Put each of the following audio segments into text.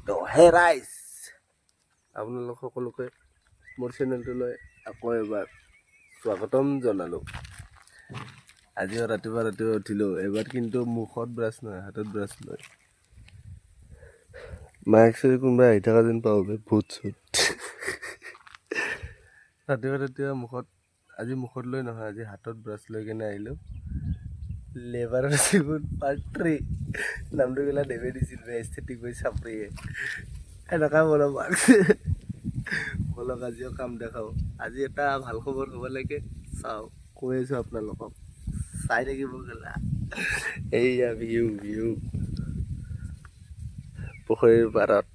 তো হে ৰাইজ আপোনালোক সকলোকে মোৰ চেনেলটোলৈ আকৌ এবাৰ স্বাগতম জনালোঁ। আজিও ৰাতিপুৱা উঠিলোঁ, এবাৰ কিন্তু মুখত ব্ৰাছ নহয়, হাতত ব্ৰাছ লয়। মায়েক চৰি কোনোবাই আহি থকা যেন পাওঁ বে, ভূত চুত। ৰাতিপুৱা মুখত, আজি মুখত লৈ নহয়, আজি হাতত ব্ৰাছ লৈ কিনে আহিলোঁ। লেবাৰৰ জীৱন পাৰ্ট 3 নামটো গেলা দেৱে দিছিল বে, এস্থেটিক বৈ চাপৰিয়ে এনেকুৱা বলক বলক আজিও কাম দেখাওঁ। আজি এটা ভাল খবৰ হ'ব লাগে, চাওঁ কৈ আছোঁ আপোনালোকক, চাই থাকিব গেলা। এইয়া ভিউ পুখুৰীৰ পাৰত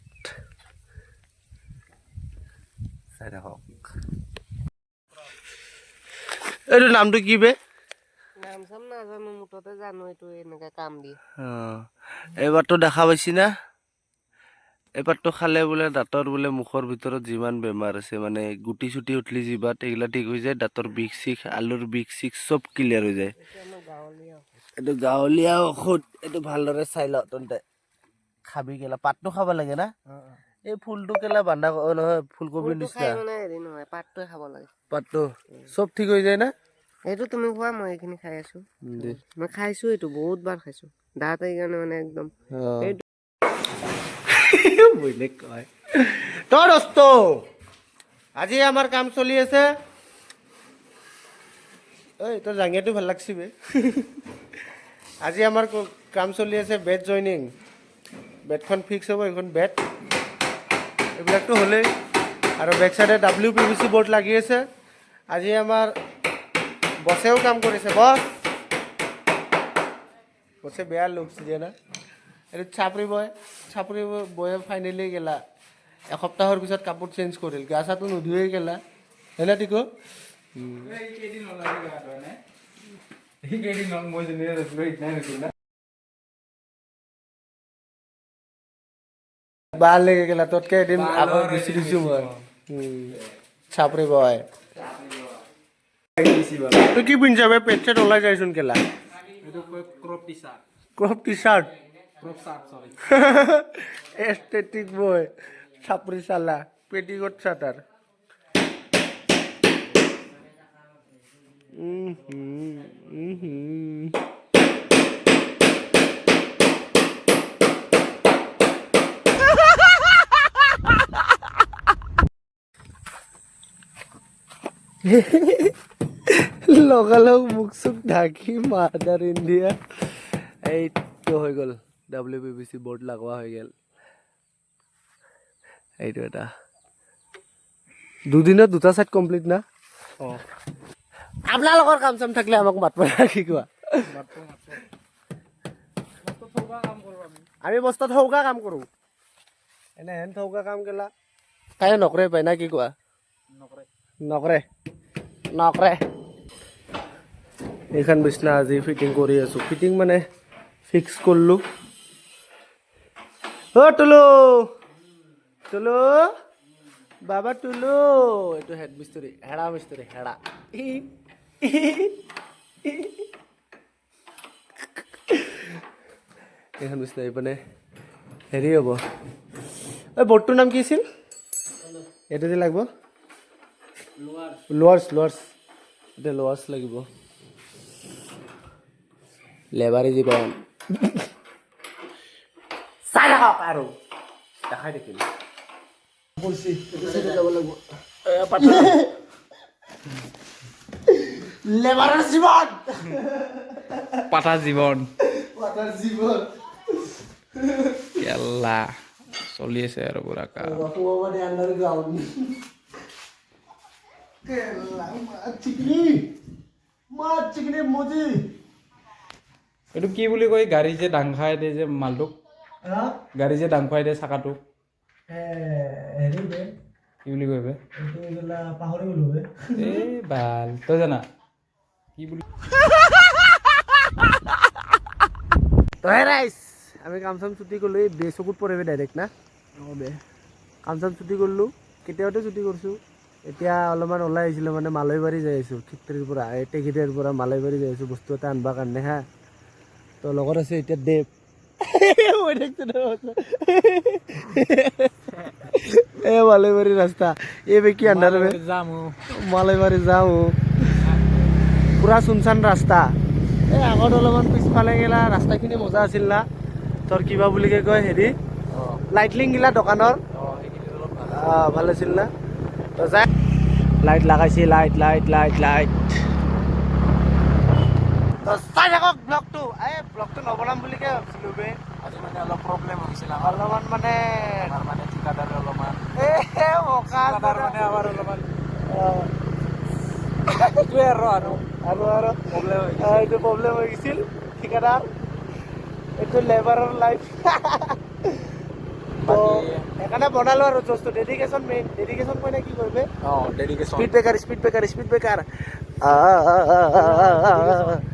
চাই থাকক। এইটো নামটো কি বে? নাম চাম নাজানো, মুঠতে জানো এইটো এনেকে কাম দিয়ে। এইবাৰতো দেখা পাইছি না? এইবাৰতো খালে বোলে দাঁতৰ বোলে মুখৰ ভিতৰত যিমান বেমাৰ আছে মানে গুটি চুটি উঠলি যিবাত এইগিলা ঠিক হৈ যায়, দাঁতৰ বিষ চিষ, আলুৰ বিষ চিষ চব ক্লিয়াৰ হৈ যায়। এইটো গাঁৱলীয়া ঔষধ, এইটো ভালদৰে চাই ল তন্তে খাবি কেলা। পাতটো খাব লাগে না? এই ফুলটো কেলা বান্ধা নহয়, ফুলকবিৰ নিচিনা মানে হেৰি নহয়, পাতটোৱে খাব লাগে। পাতটো চব ঠিক হৈ যায় না? এইটো তুমি খোৱা, মই এইখিনি খাই আছো। মই খাইছো, এইটো বহুত বাৰ খাইছো। দাঁত এইকাৰণে মানে একদম দোস্ত আজি আমাৰ কাম চলি আছে। ঐ তোৰ জাঙিয়াটো ভাল লাগছি বে। আজি আমাৰ কাম চলি আছে বেট জইনিং। বেটখন ফিক্স হ'ব, এইখন বেট এইবিলাকতো হ'লেই আৰু বেক চাইডে WPVC বৰ্ড লাগি আছে। আজি আমাৰ বছেও কাম কৰিছে। বছে বেয়া লুকছ দিয়ে না। এইটো চাপৰি বয়ে ফাইনেলি গেলা এসপ্তাহৰ পিছত কাপোৰ চেঞ্জ কৰিল, গা চাটো নুধুৱে গেলা হেনে টিকো। ভাল লেগে গেলা, তোতকে এদিন আগত বেছি দিছো মই। চাপৰি বয় তুই কি পিন্ধছ বে? পেট চেট ওলাই যায়চোন কেলা। ক্ৰপ টি চাৰ্ট এস্থেটিক বয় চাপৰি চালা পেটিকোট চাটাৰ। লগালগ মুখ চুখ ঢাকি মাদাৰ ইণ্ডিয়া। এইটো হৈ গ'ল, WPVC বৰ্ড লগোৱা হৈ গ'ল। এইটো এটা দুদিনত দুটা চাইড কমপ্লিট না? আপোনালোকৰ কাম চাম থাকিলে আমাক মাতব কি কোৱা? আমি বস্তা থৌকা কাম কৰোঁ। এনেহেন থৌকা কাম গেলা কায়ে নকৰে পাই না, কি কোৱা? নকৰে। এইখন বিচনা আজি ফিটিং কৰি আছোঁ। ফিটিং মানে ফিক্স কৰিলোঁ। টুলু বাবা টুলু, এইটো হেড মিস্ত্ৰী, হেৰা মিস্ত্ৰী, হেৰা। এইখন বিচনা এইপিনে হেৰি হ'ব। এই বৰ্ডটোৰ নাম কি আছিল? এইটো যে লাগিব লোৱাৰ্ছ এতিয়া লোৱাৰ্ছ লাগিব। লেবাৰী জীৱন চাই থাকক আৰু দেখাই থাকিম। লেবাৰৰ জীৱন পাতা জীৱন কেলা চলি আছে আৰু পুৰা কাম। এইটো কি বুলি কয়, গাড়ী যে দাং খাই দিয়ে যে মালটোক, গাড়ী যে দাং খুৱাই দিয়ে চাকাটো, কি বুলি কয় বে? এই বাল তই জানা কি বুলি? আমি কাম চাম ছুটি কৰিলোঁ, এই বে চকুত পৰে ডাইৰেক্ট না? কাম চাম ছুটি কৰিলোঁ, কেতিয়াবাতে ছুটি কৰিছোঁ। এতিয়া অলপমান ওলাই আহিছিলোঁ, মানে মালৈবাৰী যাই আছোঁ। খিত্ৰীৰ পৰা টেকেৰিয়াৰ পৰা মালৈবাৰী যাই আছোঁ বস্তু এটা আনিবৰ কাৰণে হা। তো লগত আছে এতিয়া দেৱ। ওই দেখতে এ মালাইবাড়ি ৰাস্তা এ বে কি আন্ডাৰ বে যামু মালাইবাড়ি যাওঁ পুৰা চুনচান ৰাস্তা এই আগত অলপমান পিছফালে গেলা ৰাস্তাখিনি মজা আছিল না তোৰ কিবা বুলি কয় হেৰি লাইটলিং গিলা দোকানৰ ভাল আছিল না তো যাই লাইট লাগাইছে লাইট লাইট লাইট লাইট তো চাই থাকক ব্লগটো এই ব্লগটো নবনাম বুলিকে ভাবিছিলোঁ বে আজি মানে অলপ প্ৰব্লেম হৈছিল অলপমান মানে আমাৰ মানে ঠিকাদাৰে অলপমান মকা ঠিকাদাৰ মানে আমাৰ অলপমান এইটোৱে আৰু প্ৰব্লেম হৈ এইটো প্ৰব্লেম হৈ গৈছিল ঠিকাদাৰ এইটো লেবাৰৰ লাইফ সেইকাৰণে বনালো আৰু জোজটো ডেডিকেশ্যন মেইন ডেডিকেশ্যন মানে কি কৰিবি dedication speed breaker speed breaker speed breaker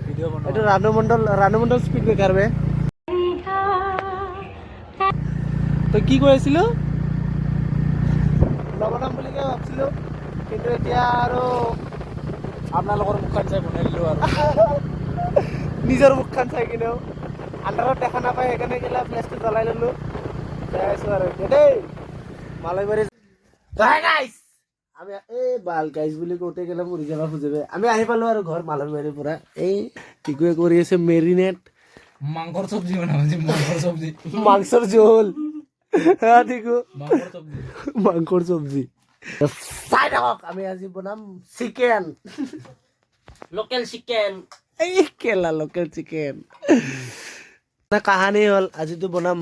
video' বনোৱা এইটো ৰাণু মণ্ডল স্পীড ব্ৰেকাৰ বে তই কি কৈ আছিলো নবনাম বুলিকে ভাবিছিলো কিন্তু এতিয়া আৰু আপোনালোকৰ মুখখন চাই বনাই দিলোঁ আৰু নিজৰ মুখখন চাই কিনেও আন্ধাৰত দেখা নাপায় সেইকাৰণে গেলা ফ্লেছটো জ্বলাই ল'লো যাই আছো আৰু এতিয়া দেই মালাইবাৰী আমি এই বাল গাইজ বুলি কওঁতে গেলে মৰি যাব খুজিবে আমি আহি পালো আৰু ঘৰ মালাইবাৰীৰ পৰা এই টিকুৱে কৰি আছে মেৰিনেট মাংসৰ চব্জি বনাইছে মাংসৰ চব্জি মাংসৰ জোল হা টিকু মাংসৰ চব্জি মাংসৰ চব্জি চাই থাকক আমি আজি বনাম চিকেন লোকেল চিকেন এই কেলা লোকেল চিকেন কাহানী হ'ল আজিতো বনাম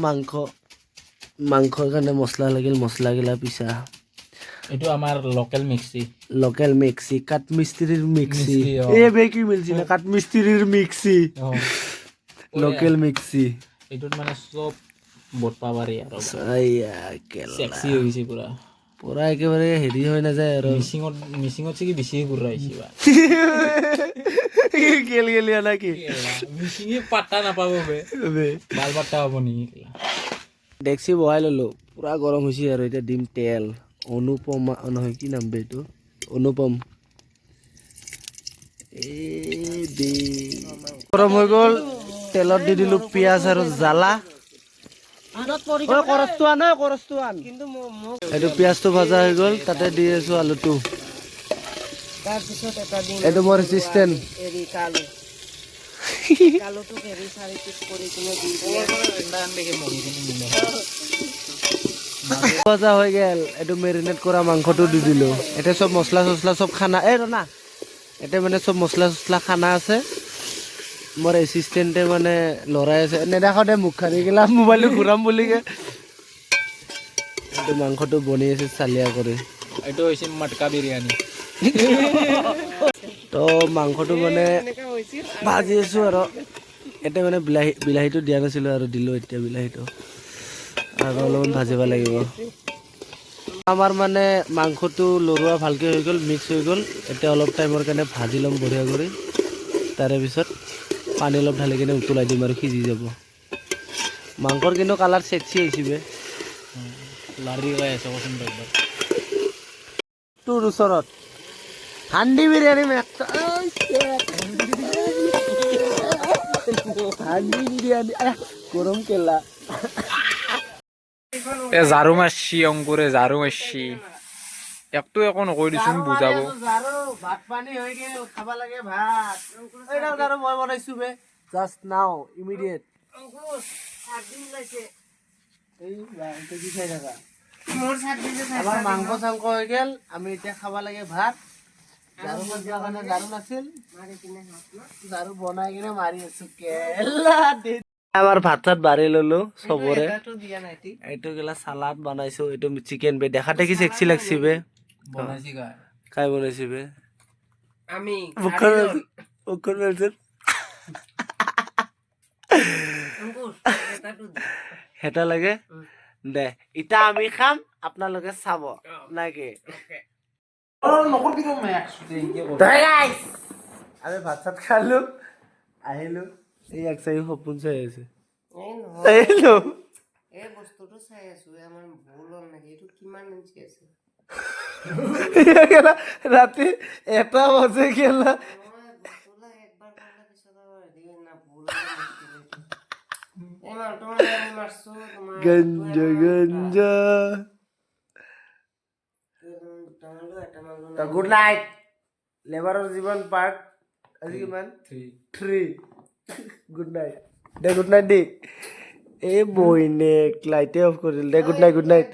মাংসৰ কাৰণে মছলা লাগিল মছলা গিলা পিছা এইটো আমাৰ লোকেল মিক্সি কাঠমিস্ত্ৰীৰ মিক্সি মিক্সি, অ। এই বে কি মিলছি না কাঠমিস্ত্ৰীৰ মিক্সি লোকেল মিক্সি এইটোত মানে চব বটবা পাৰি আৰু আইয়া কেলা চেক্সি হৈ গৈছে পুৰা পুৰা একেবাৰে হেৰি হৈ নাযায় আৰু মিচিঙত চাগে বেছিয়ে ঘূৰা আহিছে বা গেলিয়া নাকি মিচিঙে পাত্তা নাপাব বে বাল পাত্তা হ'ব নেকি ডেক্সি বহাই ললো পুৰা গৰম হৈছে আৰু এতিয়া দিম তেল অনুপমা নহয় কি নাম বে এইটো অনুপম গৰম হৈ গ'ল তেলত দি দিলো পিঁয়াজ আৰু জ্বালা এইটো পিঁয়াজটো ভাজা হৈ গ'ল তাতে দি আছো আলুটো তাৰপিছত এটা দিম এইটো মোৰ এচিষ্টেণ্ট হেৰি কালুটোক হেৰি 4 পিচ কৰি কিনে দি ভাজা হৈ গেল এইটো মেৰিনেট কৰা মাংসটো দি দিলো এতিয়া চব মছলা চছলা চব খানা ৰনা এতিয়া মানে চব মছলা চছলা খানা আছে মোৰ এচিষ্টেণ্টে মানে লৰাই আছে নেদেখা দে মুখ খানি গেলা মোবাইলটো ঘূৰাম বুলিকে এইটো মাংসটো বনি আছে চালিয়া কৰি এইটো হৈছে মটকা বিৰিয়ানী তো মাংসটো মানে ভাজি আছো আৰু এতিয়া মানে বিলাহীটো দিয়া নাছিলো আৰু দিলো এতিয়া বিলাহীটো আৰু অলপমান ভাজিব লাগিব আমাৰ মানে মাংসটো লৰোৱা ভালকৈ হৈ গ'ল মিক্স হৈ গ'ল এতিয়া অলপ টাইমৰ কাৰণে ভাজি ল'ম বঢ়িয়া কৰি তাৰে পিছত পানী অলপ ঢালি কিনে উতলাই দিম আৰু সিজি যাব মাংসৰ কিন্তু কালাৰ চেক্সি হৈছে বে লাৰি গাই আছে কচোন একবাৰ তোৰ ওচৰত হান্দি বিৰিয়ানী হান্দি বিৰিয়ানী গৰম কেলা ঝাৰু মাৰছি অংকুৰে ঝাৰু মাৰছি একটো একো নকৈ দিচোন বুজাব ভাত পানী হৈ গেল খাব লাগে ভাত আৰু মই বনাইছো বে জাষ্ট নাও ইমিডিয়েট আমাৰ মাংস চাংস হৈ গেল আমি এতিয়া খাব লাগে ভাত ঝাৰু মাৰিবৰ কাৰণে ঝাৰু নাছিল ঝাৰু বনাই কিনে মাৰি আছো কেলা আমাৰ ভাত চাত বাঢ়ি ললো চবৰে এইটো গেলা চালাড বনাইছো এইটো চিকেন বে দেখাতে কি চেক্সি লাগছি বে বনাইছি গাই কাই বনাইছি বে আমি মুখখন মেলছিল হেতা লাগে দে ইটা আমি খাম আপোনালোকে চাব নাকি আমি ভাত চাত খালো আহিলো এই এক চাৰি সপোন চাই আছে এই বস্তুটো চাই আছো আমাৰ ভুল হ'ল নেকি এইটো কিমান ইঞ্চি আছে ৰাতি 1টা বাজে গেলা একবাৰ কৰিলে পিছত হেৰি না ভুল এই মালটো মানে আমি মাৰছো তোমাৰ গঞ্জা গঞ্জা গুড নাইট লেবাৰৰ জীৱন পাৰ্ট আজি কিমান 3 গুড নাইট দে গুড নাইট দে এই বইনে লাইটে অফ কৰিল দে গুড নাইট